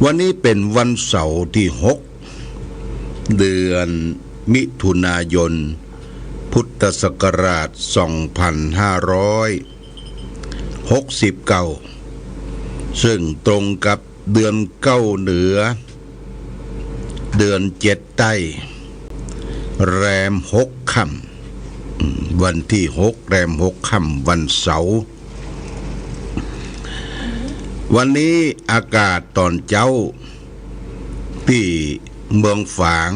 วันนี้เป็นวันเสาร์ที่6เดือนมิถุนายนพุทธศักราช2569ซึ่งตรงกับเดือน9เหนือเดือน7ใต้แรม6ค่ำวันที่6แรม6ค่ำวันเสาร์วันนี้อากาศตอนเช้าที่เมืองฝาง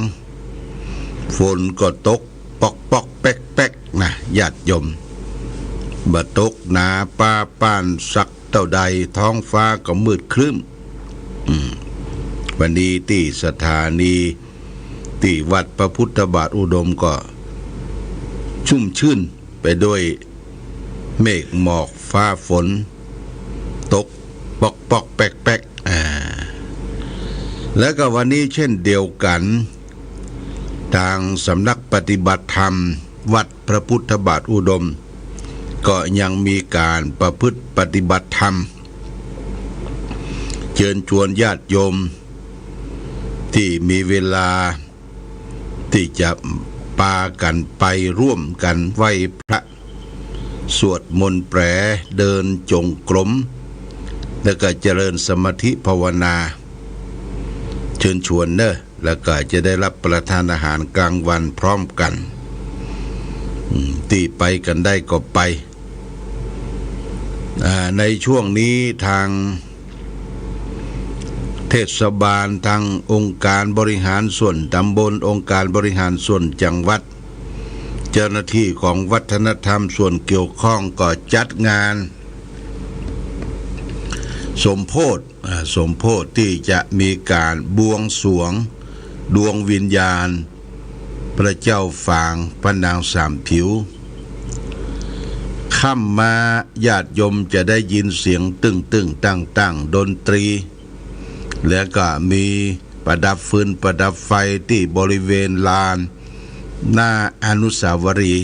ฝนก็ตกปอกปอกแป๊กแป๊กนะญาติโยมบ่ตกหนาป้าป้านสักเท่าใดท้องฟ้าก็มืดครึ้มวันนี้ที่สถานีที่วัดพระพุทธบาทอุดมก็ชุ่มชื่นไปด้วยเมฆหมอกฟ้าฝนตกปอกปอกแป๊กแป๊กแล้วก็วันนี้เช่นเดียวกันทางสำนักปฏิบัติธรรมวัดพระพุทธบาทอุดมก็ยังมีการประพฤติปฏิบัติธรรมเชิญชวนญาติโยมที่มีเวลาที่จะพากันไปร่วมกันไหว้พระสวดมนต์แปรเดินจงกรมแล้วก็เจริญสมาธิภาวนาเชิญชวนเนอะแล้วก็จะได้รับประทานอาหารกลางวันพร้อมกันที่ไปกันได้ก็ไปในช่วงนี้ทางเทศบาลทางองค์การบริหารส่วนตำบลองค์การบริหารส่วนจังหวัดเจ้าหน้าที่ของวัฒนธรรมส่วนเกี่ยวข้องก็จัดงานสมโภชที่จะมีการบวงสรวงดวงวิญญาณพระเจ้าฝางพระนางสามผิวค่ำมาญาติโยมจะได้ยินเสียงตึงตั้งดนตรีแล้วก็มีประดับฟืนประดับไฟที่บริเวณลานหน้าอนุสาวรีย์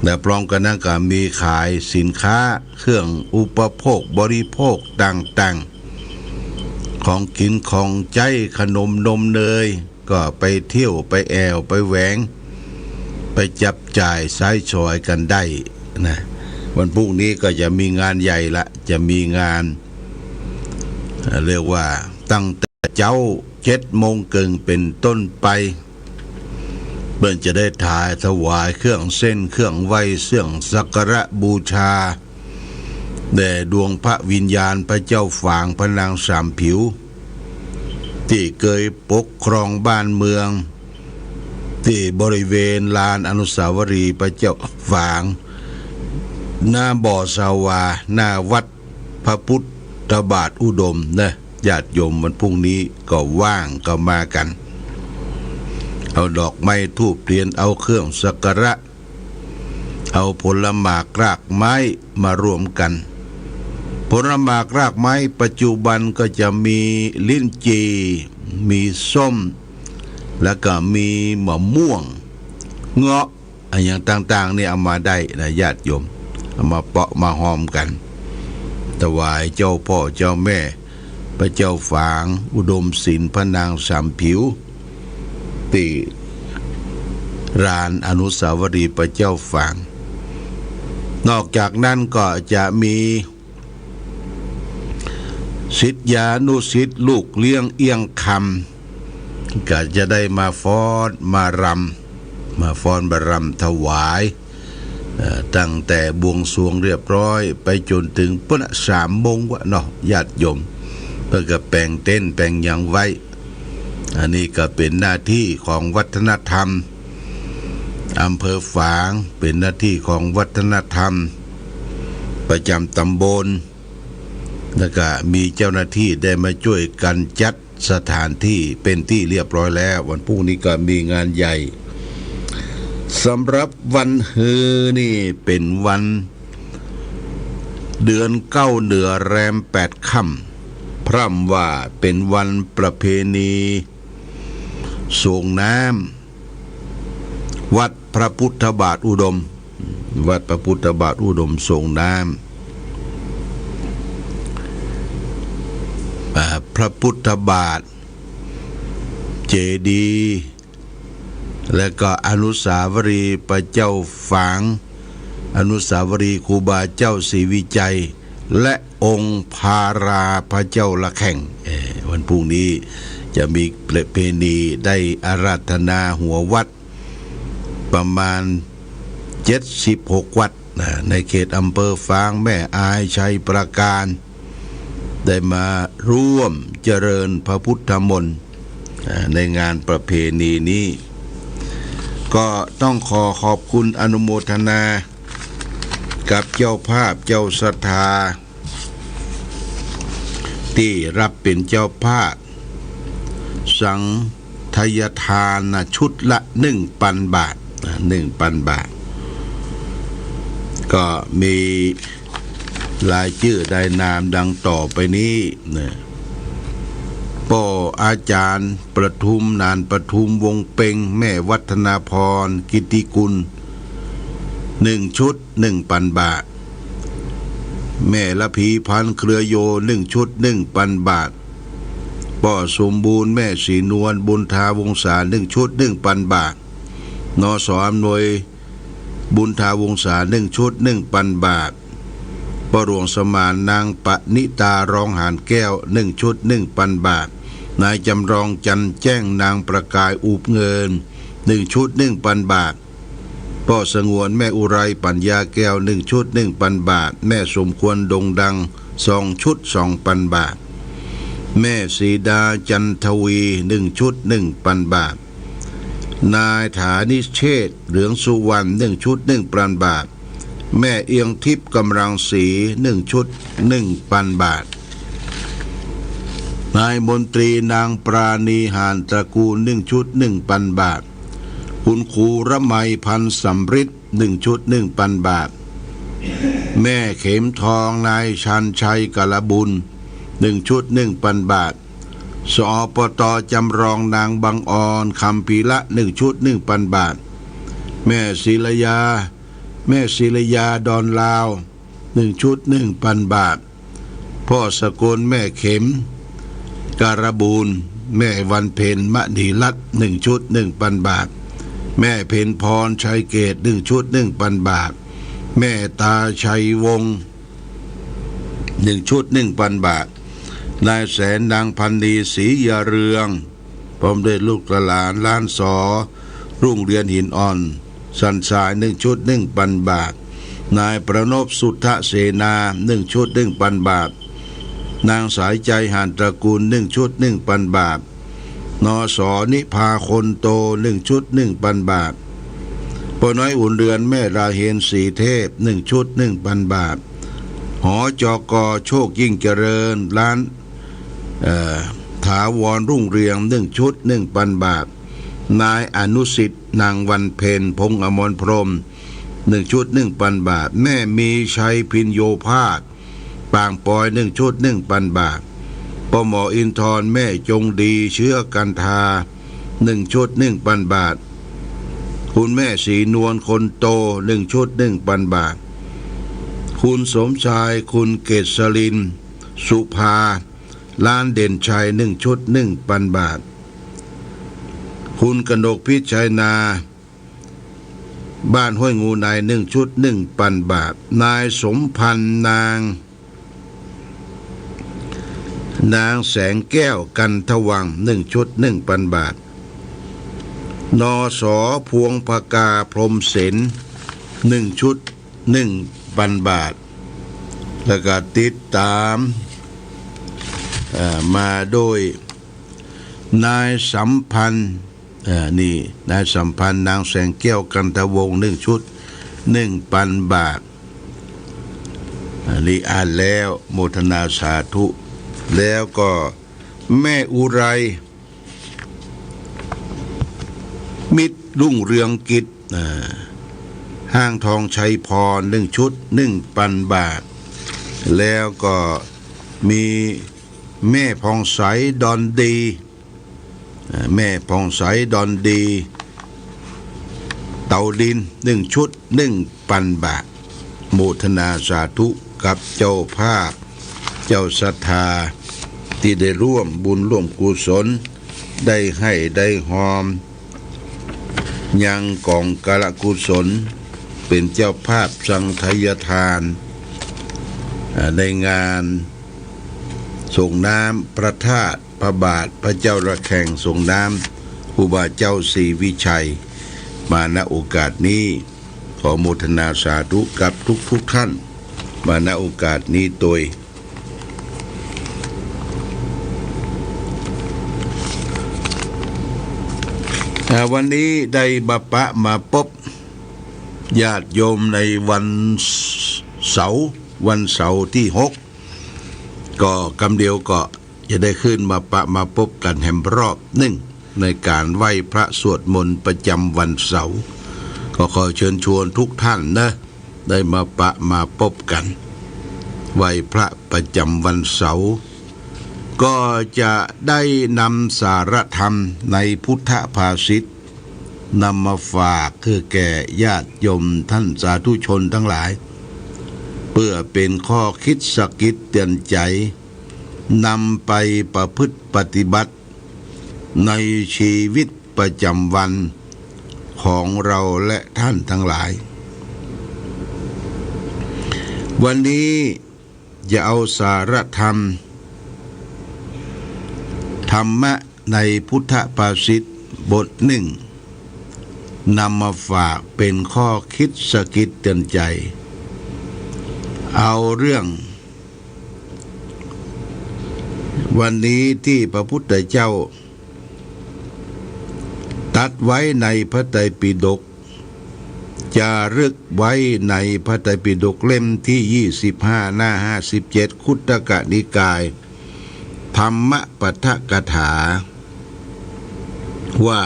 และพร้อมกันนั้นก็มีขายสินค้าเครื่องอุปโภคบริโภคต่างๆของกินของใจขนมนมเนยก็ไปเที่ยวไปแอวไปแหวงไปจับจ่ายใช้สอยกันได้นะวันพรุ่งนี้ก็จะมีงานใหญ่ละจะมีงานเรียกว่าตั้งแต่เจ้า7:30เป็นต้นไปเพื่อจะได้ถ่ายถวายเครื่องเส้นเครื่องไหว้เครื่องสักการะบูชาแด่ดวงพระวิญญาณพระเจ้าฝางพระนางสามผิวที่เคยปกครองบ้านเมืองที่บริเวณลานอนุสาวรีย์พระเจ้าฝางหน้าบ่อสาวาหน้าวัดพระพุทธบาทอุดมนะญาติโยมวันพรุ่งนี้ก็ว่างก็มากันเอาดอกไม้ธูปเทียนเอาเครื่องสักการะเอาผลหมากรากไม้มารวมกันผลหมากรากไม้ปัจจุบันก็จะมีลิ้นจี่มีส้มแล้วก็มีมะม่วงเงาะอะไรอย่างต่างๆนี่เอามาได้นะญาติโยมเอามาเปาะมาหอมกันถวายเจ้าพ่อเจ้าแม่พระเจ้าฝางอุดมศิลป์พระนางสามผิวที่ลานอนุสาวรีย์พระเจ้าฝางนอกจากนั้นก็จะมีศิษยานุศิษย์ลูกเลี้ยงเอียงคำก็จะได้มาฟ้อนมารำถวายตั้งแต่บวงสรวงเรียบร้อยไปจนถึงปุ่น3 โมงวะเนาะญาติโยมเพื่อก็แปลงเต้นแปลงอย่างไว้อันนี้ก็เป็นหน้าที่ของวัฒนธรรมอำเภอฝางเป็นหน้าที่ของวัฒนธรรมประจำตำบลแล้วก็มีเจ้าหน้าที่ได้มาช่วยกันจัดสถานที่เป็นที่เรียบร้อยแล้ววันพรุ่งนี้ก็มีงานใหญ่สำหรับวันฮือนี่เป็นวันเดือน9เหนือแรม8ค่ำพร่ำว่าเป็นวันประเพณีส่งน้ำวัดพระพุทธบาทอุดมวัดพระพุทธบาทอุดมส่งน้ำ พระพุทธบาทเจดีย์และก็อนุสาวรีย์พระเจ้าฝางอนุสาวรีย์ครูบาเจ้าศรีวิจัยและองค์พาราพระเจ้าละแข่งวันพรุ่งนี้จะมีประเพณีได้อาราธนาหัววัดประมาณ76วัดในเขตอำเภอฝางแม่อายชัยประการได้มาร่วมเจริญพระพุทธมนต์ในงานประเพณีนี้ก็ต้องขอขอบคุณอนุโมทนากับเจ้าภาพเจ้าศรัทธาที่รับเป็นเจ้าภาพสังทยทานชุดละ 1,000 บาท1,000 บาทก็มีรายชื่อได้นามดังต่อไปนี้ป่ออาจารย์ประทุมนานประทุมวงเพ็งแม่วัฒนาพรกิติกุล1 ชุด 1,000 บาทแม่ละพีพันเครือโย1 ชุด 1,000 บาทป่อสมบูรณ์แม่สีนวลบุญทาวงศา1 ชุด 1,000 บาทนสอำนวยบุญทาวงศา1 ชุด 1,000 บาทปรวงสมานนางปณิตารองหานแก้ว1 ชุด 1,000 บาทนายจำรองจันแจ้งนางประกายอุบเงิน1 ชุด 1,000 บาทพ่อสงวนแม่อุไรปัญญาแก้ว1 ชุด 1,000 บาทแม่สมควรดงดัง2 ชุด 2,000 บาทแม่สีดาจันทวี1 ชุด 1,000 บาทนายฐานิเชษเหลืองสุวรรณ1 ชุด 1,000 บาทแม่เอียงทิพย์กำลังศรี1 ชุด 1,000 บาทนายมนตรีนางปราณีหานตระกูล1 ชุด 1,000 บาทคุณครูระไมพันธ์สำริด1 ชุด 1,000 บาทแม่เข็มทองนายชันชัยกะละบุญ1 ชุด 1,000 บาทสอปตจำรองนางบางออนคำพีละ1 ชุด 1,000 บาทแม่ศิรยาดอนลาว1 ชุด 1,000 บาทพ่อสกลแม่เข็มการบูรณ์แม่วันเพ็ญมณีรัตน์1 ชุด 1,000 บาทแม่เพ็ญพรชัยเกต1 ชุด 1,000 บาทแม่ตาชัยวงศ์1 ชุด 1,000 บาทนายแสนนางพันธีศรียาเรืองพร้อมด้วยลูกหลานล้านสอรุ่งเรือนหินอ่อนสันสาย1 ชุด 1,000 บาทนายประนพสุทธเสนา1 ชุด 1,000 บาทนางสายใจหานตระกูล1 ชุด 1,000 บาทนสนิพาคนโต1 ชุด 1,000 บาทป้าน้อยอุ่นเรือนแม่ราเฮนสีเทพ1 ชุด 1,000 บาทหอจกโชคยิ่งเจริญร้านถาวรรุ่งเรือง1 ชุด 1,000 บาทนายอนุสิทธิ์นางวันเพ็ญพงษ์อมรพรหม1 ชุด 1,000 บาทแม่มีชัยพินโยภาคปางปอย1 ชุด 1,000 บาทป้าหมออินทร์แม่จงดีเชื้อกันทา1 ชุด 1,000 บาทคุณแม่สีนวลคนโต1 ชุด 1,000 บาทคุณสมชายคุณเกษรินสุภาล้านเด่นชัย1 ชุด 1,000 บาทคุณกนกพิชัยนาบ้านห้วยงูใน1 ชุด 1,000 บาทนายสมพันธ์นางแสงแก้วกันทวัง1 ชุด 1,000 บาทนสพวงพกาพรหมเสน1 ชุด 1,000 บาทแล้วก็ติดตามมาโดยนายสัมพันธ์นี่นายสัมพันธ์นางแสงแก้วกันทวง1 ชุด 1,000 บาทนี่อ่านแล้วโมทนาสาธุแล้วก็แม่อุไรมิตรรุ่งเรืองกิจห้างทองชัยพร1 ชุด 1,000 บาทแล้วก็มีแม่พองใสดอนดีแม่พองใสดอนดีเต่าดิน1 ชุด 1,000 บาทโมทนาสาธุกับเจ้าภาพเจ้าศรัทธา ที่ได้ร่วมบุญร่วมกุศลได้ให้ได้หอมยังกองกาลกุศลเป็นเจ้าภาพสังฆยทานในงานส่งน้ำพระธาตุพระบาทพระเจ้าระแข่งส่งน้ำครูบาเจ้าศรีวิชัยมาณโอกาสนี้ขอโมทนาสาธุกับทุกท่านมาณโอกาสนี้โดยวันนี้ได้มาปะมาพบญาติโยมในวันเสาร์ที่6ก็กำเดียวก็จะได้ขึ้นมาปะมาพบกันแห่งรอบหนึ่งในการไหว้พระสวดมนต์ประจำวันเสาร์ก็ขอเชิญชวนทุกท่านนะได้มาปะมาพบกันไหว้พระประจำวันเสาร์ก็จะได้นำสารธรรมในพุทธภาษิตนำมาฝากคือแก่ญาติโยมท่านสาธุชนทั้งหลายเพื่อเป็นข้อคิดสะกิดเตือนใจนำไปประพฤติปฏิบัติในชีวิตประจำวันของเราและท่านทั้งหลายวันนี้จะเอาสารธรรมธรรมะในพุทธภาษิตบทหนึ่งนำมาฝากเป็นข้อคิดสะกิดเตือนใจเอาเรื่องวันนี้ที่พระพุทธเจ้าตัดไว้ในพระไตรปิฎกจารึกไว้ในพระไตรปิฎกเล่มที่25หน้า57คุตตกนิกายธรรมปัฏฐกถาว่า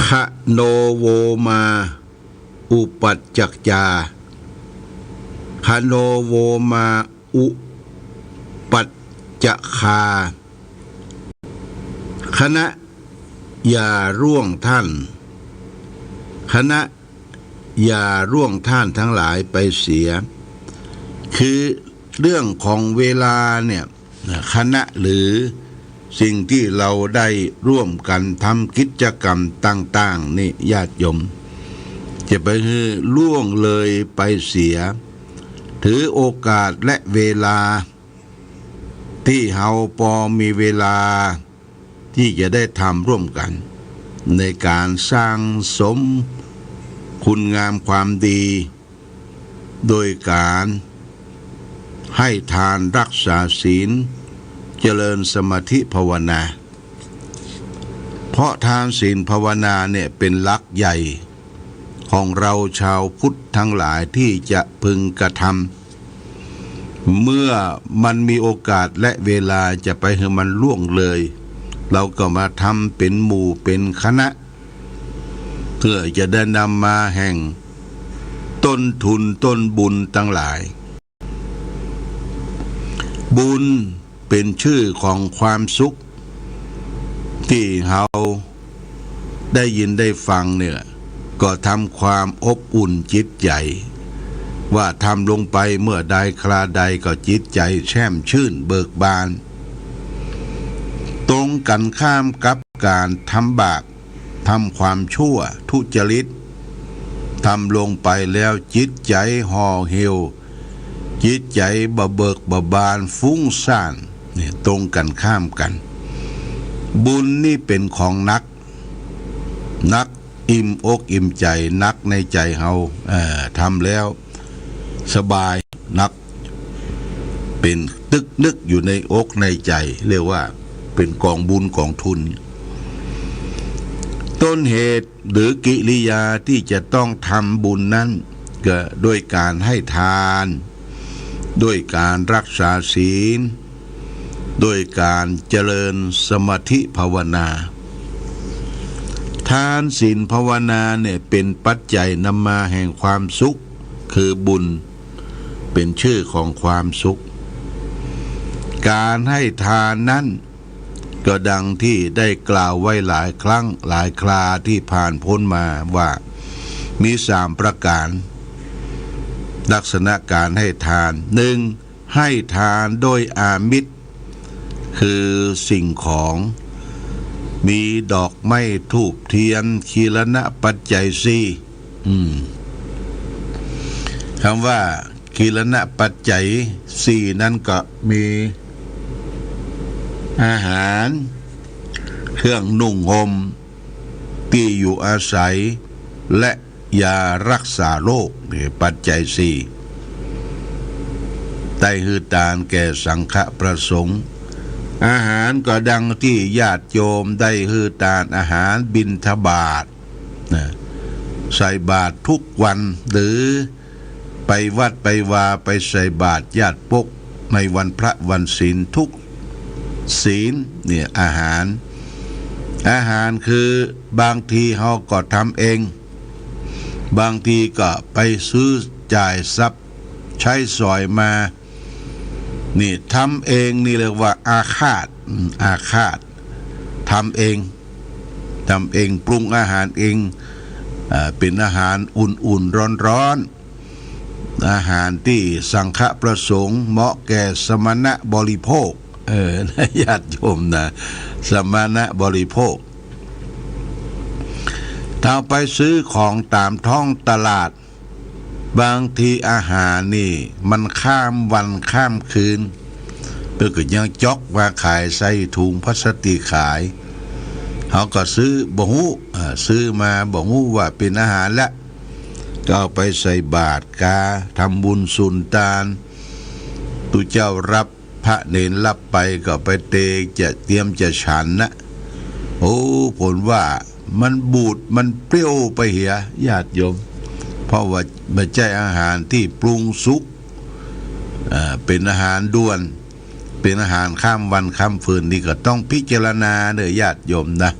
คโนโวมาอุปัจจักจาคโนโวมาอุปัจจคาคณะอย่าร่วงท่านคณะอย่าร่วงท่านทั้งหลายไปเสียคือเรื่องของเวลาเนี่ยคณะหรือสิ่งที่เราได้ร่วมกันทำกิจกรรมต่างๆนี่ญาติโยมจะไปล่วงเลยไปเสียถือโอกาสและเวลาที่เฮาพอมีเวลาที่จะได้ทำร่วมกันในการสร้างสมคุณงามความดีโดยการให้ทานรักษาศีลเจริญสมาธิภาวนาเพราะทานศีลภาวนาเนี่ยเป็นหลักใหญ่ของเราชาวพุทธทั้งหลายที่จะพึงกระทำเมื่อมันมีโอกาสและเวลาจะไปให้มันล่วงเลยเราก็มาทำเป็นหมู่เป็นคณะเพื่อจะได้นำมาแห่งต้นทุนต้นบุญทั้งหลายบุญเป็นชื่อของความสุขที่เราได้ยินได้ฟังเนี่ยก็ทำความอบอุ่นจิตใจว่าทำลงไปเมื่อใดคราใดก็จิตใจแช่มชื่นเบิกบานตรงกันข้ามกับการทำบาปทำความชั่วทุจริตทำลงไปแล้วจิตใจห่อเหี่ยวจิตใจบเบิกบานฟุ้งซ่านเนี่ยตรงกันข้ามกันบุญนี่เป็นของนักอิ่มอกอิ่มใจนักในใจเฮาทำแล้วสบายนักเป็นตึกนึกอยู่ในอกในใจเรียกว่าเป็นกองบุญกองทุนต้นเหตุหรือกิริยาที่จะต้องทำบุญนั้นก็ด้วยการให้ทานด้วยการรักษาศีลด้วยการเจริญสมาธิภาวนาทานศีลภาวนาเนี่ยเป็นปัจจัยนำมาแห่งความสุขคือบุญเป็นชื่อของความสุขการให้ทานนั้นก็ดังที่ได้กล่าวไว้หลายครั้งหลายคราที่ผ่านพ้นมาว่ามี3ประการลักษณะการให้ทาน1ให้ทานโดยอามิตร คือสิ่งของมีดอกไม้ธูปเทียนคีรณะปัจจัยสี่คำว่าคีรณะปัจจัยสี่นั้นก็มีอาหารเครื่องนุ่งห่มที่อยู่อาศัยและยารักษาโรคปัจจัยสี่ได้ฮือตานแก่สังฆประสงค์อาหารก็ดังที่ญาติโยมได้ฮือตานอาหารบิณฑบาตใส่บาตรทุกวันหรือไปวัดไปวาไปใส่บาตรญาติปกในวันพระวันศีลทุกศีลเนี่ยอาหารคือบางทีเราก็ทำเองบางทีก็ไปซื้อจ่ายทรัพย์ใช้สอยมานี่ทำเองนี่เรียกว่าอาฆาตทำเองปรุงอาหารเองเป็นอาหารอุ่นๆร้อนๆอาหารที่สังฆประสงค์เหมาะแก่สมณะบริโภคนะญาติโยมนะสมณะบริโภคถ้าไปซื้อของตามท้องตลาดบางทีอาหารนี่มันข้ามวันข้ามคืนเพื่อก็ยังจอกมาขายใส่ถุงพลาสติกขายเขาก็ซื้อบ่ฮู้ซื้อมาบ่ฮู้ว่าเป็นอาหารละก็เอาไปใส่บาตรกาทำบุญสุนทานตุเจ้ารับพระเนรรับไปก็ไปเตจะเตรียมจะฉันนะโอ้ผลว่ามันบูดมันเปรี้ยวไปเหียญาติโยมเพราะว่าไม่ใช่อาหารที่ปรุงสุกเป็นอาหารด่วนเป็นอาหารข้ามวันข้ามคืนนี่ก็ต้องพิจารณาเด้อญาติโยมนะ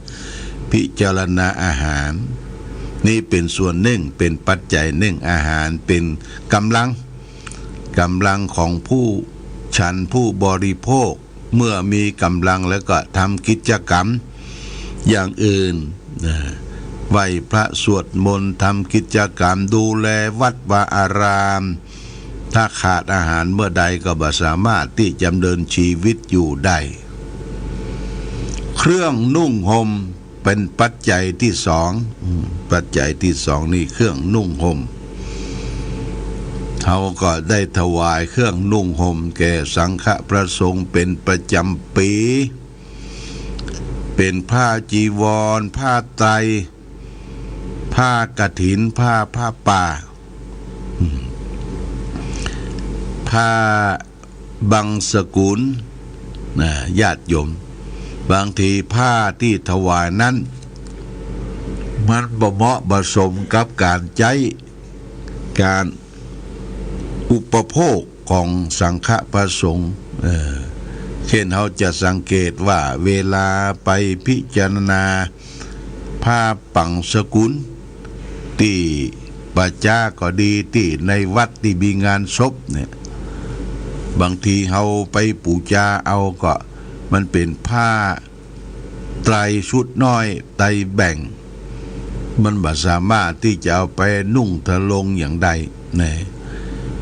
พิจารณาอาหารนี่เป็นส่วนหนึ่งเป็นปัจจัยหนึ่งอาหารเป็นกำลังของผู้ฉันผู้บริโภคเมื่อมีกำลังแล้วก็ทำกิจกรรมอย่างอื่นไหว้พระสวดมนต์ทำกิจกรรมดูแลวัดวาอารามถ้าขาดอาหารเมื่อใดก็บ่สามารถที่จะดำเนินชีวิตอยู่ได้เครื่องนุ่งห่มเป็นปัจจัยที่สองปัจจัยที่สองนี่เครื่องนุ่งห่มเขาก็ได้ถวายเครื่องนุ่งห่มแก่สังฆประสงค์เป็นประจำปีเป็นผ้าจีวรผ้าไตรผ้ากฐินผ้าป่าผ้าบังสกุลญาติโยมบางทีผ้าที่ถวายนั้นมันบ่เหมาะบ่สมกับการใช้การอุปโภคของสังฆประสงค์เช่นเราจะสังเกตว่าเวลาไปพิจารณาผ้าปังสกุลที่ปัจจาก็ดีที่ในวัดที่มีงานศพเนี่ยบางทีเราไปปูจาเอาก็มันเป็นผ้าไตรชุดน้อยไตรแบ่งมันบ่สามารถที่จะเอาไปนุ่งทะลงอย่างใดนะ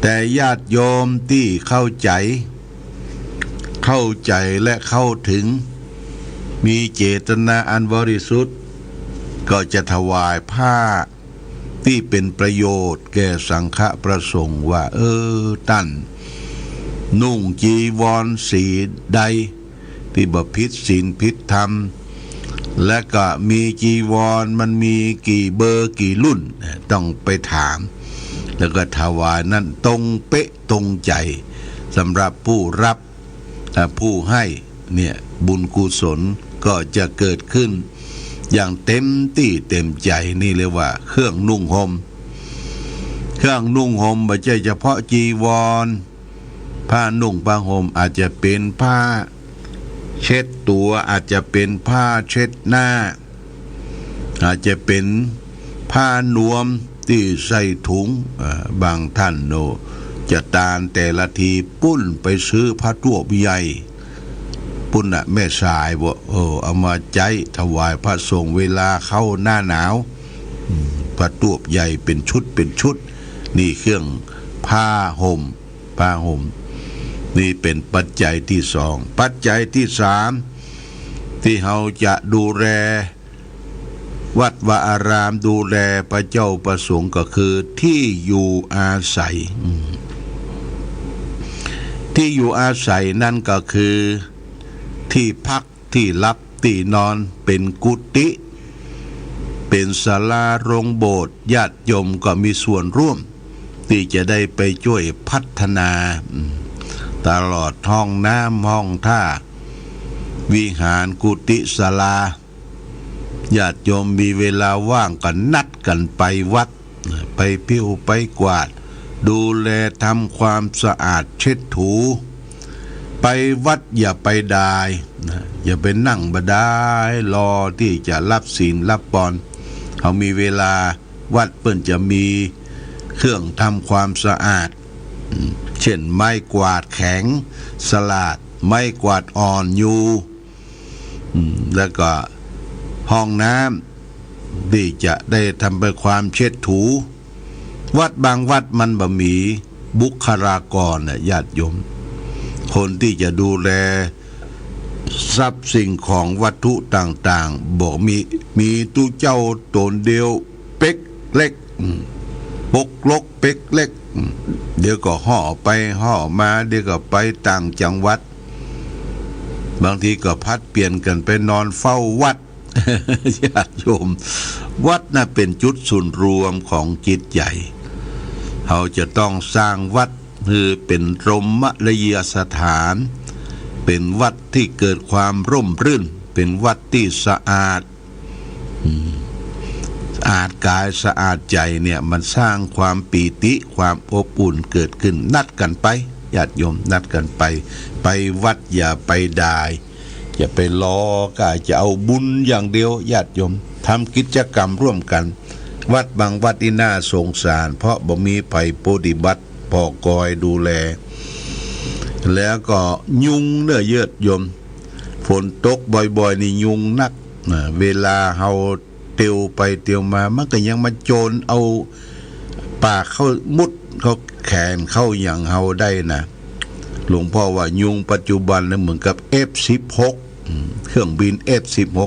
แต่ญาติโยมที่เข้าใจและเข้าถึงมีเจตนาอันบริสุทธิ์ก็จะถวายผ้าที่เป็นประโยชน์แก่สังฆประสงค์ว่าท่านนุ่งจีวรสีใดที่บ่ผิดศีลผิดธรรมและก็มีจีวรมันมีกี่เบอร์กี่รุ่นต้องไปถามแล้วก็ถวายนั่นตรงเป๊ะตรงใจสำหรับผู้รับผู้ให้เนี่ยบุญกุศลก็จะเกิดขึ้นอย่างเต็มที่เต็มใจนี่เรียกว่าเครื่องนุ่งห่มไม่ใช่เฉพาะจีวรผ้านุ่งผ้าห่มอาจจะเป็นผ้าเช็ดตัวอาจจะเป็นผ้าเช็ดหน้าอาจจะเป็นผ้านวมที่ใส่ถุงบางท่านจะตานแต่ละทีปุ้นไปซื้อผ้าตัวใหญ่ปุ้นแม่สายบ่เอามาใจถวายพระสงฆ์เวลาเข้าหน้าหนาวผ้าตัวใหญ่เป็นชุดนี่เครื่องผ้าห่ม นี่เป็นปัจจัยที่สองปัจจัยที่สามที่เราจะดูแลวัดวาอารามดูแลพระเจ้าประสงค์ก็คือที่อยู่อาศัยที่อยู่อาศัยนั่นก็คือที่พักที่รับที่นอนเป็นกุฏิเป็นศาลาโรงโบสถ์ญาติโยมก็มีส่วนร่วมที่จะได้ไปช่วยพัฒนาตลอดห้องน้ำห้องท่าวิหารกุฏิศาลาญาติโยมมีเวลาว่างก็นัดกันไปวัดไปพิ้วไปกวาดดูแลทำความสะอาดเช็ดถูไปวัดอย่าไปดายอย่าไปนั่งบดายรอที่จะรับศีลรับพรเขามีเวลาวัดเปิ้นจะมีเครื่องทำความสะอาดเช่นไม้กวาดแข็งสลาดไม้กวาดอ่อนอยู่แล้วก็ห้องน้ำที่จะได้ทำไปความเช็ดถูวัดบางวัดมันบ่มีบุคลากรญาติโยมคนที่จะดูแลทรัพย์สิ่งของวัตถุต่างๆบอกมีตู้เจ้าตนเดียวเป๊กเล็กปกลกเป๊กเล็กเดี๋ยวก็ห่อไปห่อมาเดี๋ยวก็ไปต่างจังหวัดบางทีก็พัดเปลี่ยนกันไปนอนเฝ้าวัดญาติโยมวัดน่ะเป็นจุดศูนย์รวมของจิตใจเขาจะต้องสร้างวัดคือเป็นรมละเยียสถานเป็นวัดที่เกิดความร่มรื่นเป็นวัดที่สะอาดสะอาดกายสะอาดใจเนี่ยมันสร้างความปีติความอบอุ่นเกิดขึ้นนัดกันไปญาติโยมนัดกันไปวัดอย่าไปดายอย่าไปล้อกายจะเอาบุญอย่างเดียวญาติโยมทำกิจกรรมร่วมกันวัดบางวัดที่น่าสงสารเพราะบ่มีไผปฏิบัติพอกอยดูแลแล้วก็ยุงเนื้อเยือดโยมฝนตกบ่อยๆนี่ยุงนักเวลาเฮาเตียวไปเตียวมามันก็ยังมาโจรเอาปากเข้ามุดเขาแขนเข้าอย่างเฮาได้นะหลวงพ่อว่ายุงปัจจุบันเนี่ยเหมือนกับ F16 เครื่องบิน F16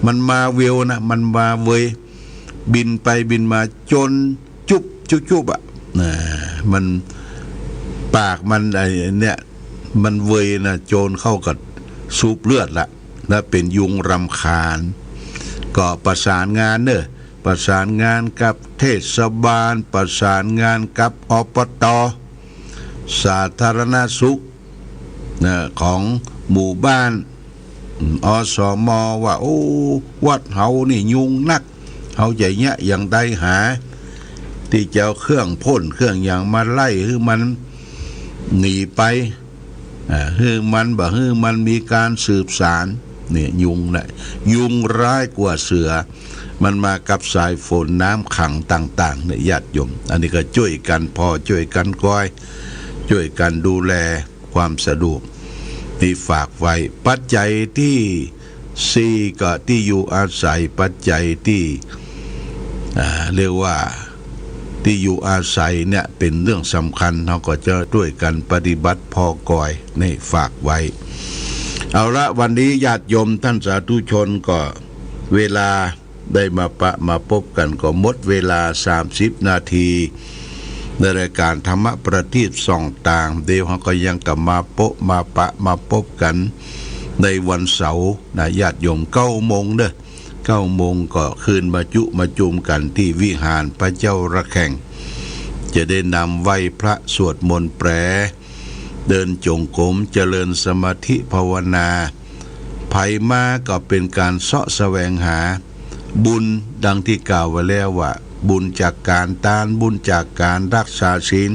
มันมาเวลนะมันมาเวยบินไปบินมาจนจุบอ่ะมันปากมันไอ้เนี่ยมันเวยนะโจรเข้ากับสูบเลือดละและเป็นยุงรำคาญก็ประสานงานเนอะประสานงานกับเทศบาลประสานงานกับอบต.สาธารณสุขของหมู่บ้านอสม.ว่าโอ้วัดเฮานี่ยุงนักเฮาใหญ่เนี่ยอย่างใดหาที่จะเอาเครื่องพ่นเครื่องอย่างมาไล่ให้มันหนีไปให้มันบ่ให้มันมีการสืบสารเนี่ยยุงน่ะยุงร้ายกว่าเสือมันมากับสายฝนน้ำขังต่างๆเนี่ยญาติโยมอันนี้ก็ช่วยกันพอช่วยกันก้อยช่วยกันดูแลความสะดวกที่ฝากไว้ปัจจัยที่สี่ก็ที่อยู่อาศัยปัจจัยที่เรียกว่าที่อยู่อาศัยเนี่ยเป็นเรื่องสำคัญเราก็จะด้วยกันปฏิบัติพอกอยในฝากไว้เอาละวันนี้ญาติโยมท่านสาธุชนก็เวลาได้มาพบกันก็หมดเวลา30 นาทีในรายการธรรมะประทีปส่องต่างเดี๋ยวเขาก็ยังกลับมามาพบกันในวันเสาร์นะญาติโยม9 โมงเด้อ9 โมงก็คืนมาจุมกันที่วิหารพระเจ้าระแข่งจะได้นำไหว้พระสวดมนต์แปรเดินจงกรมเจริญสมาธิภาวนาไผมาก็เป็นการเสาะแสวงหาบุญดังที่กล่าวไว้แล้วว่าบุญจากการทานบุญจากการรักษาศีล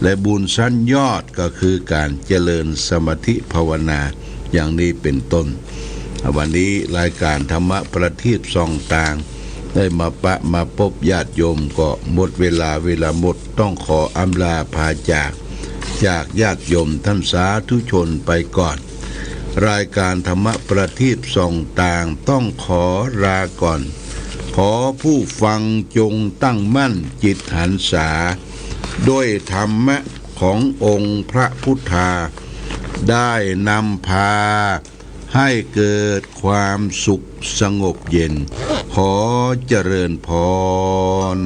และบุญชั้นยอดก็คือการเจริญสมาธิภาวนาอย่างนี้เป็นต้นวันนี้รายการธรรมะประทีปส่องต่างได้มาพบญาติโยมก็หมดเวลาหมดต้องขออำลาพาจากญาติโยมท่านสาธุชนไปก่อนรายการธรรมะประทีปส่องต่างต้องขอลาก่อนขอผู้ฟังจงตั้งมั่นจิตหันษาด้วยธรรมะ ขององค์พระพุทธาได้นำพาให้เกิดความสุขสงบเย็นขอเจริญพร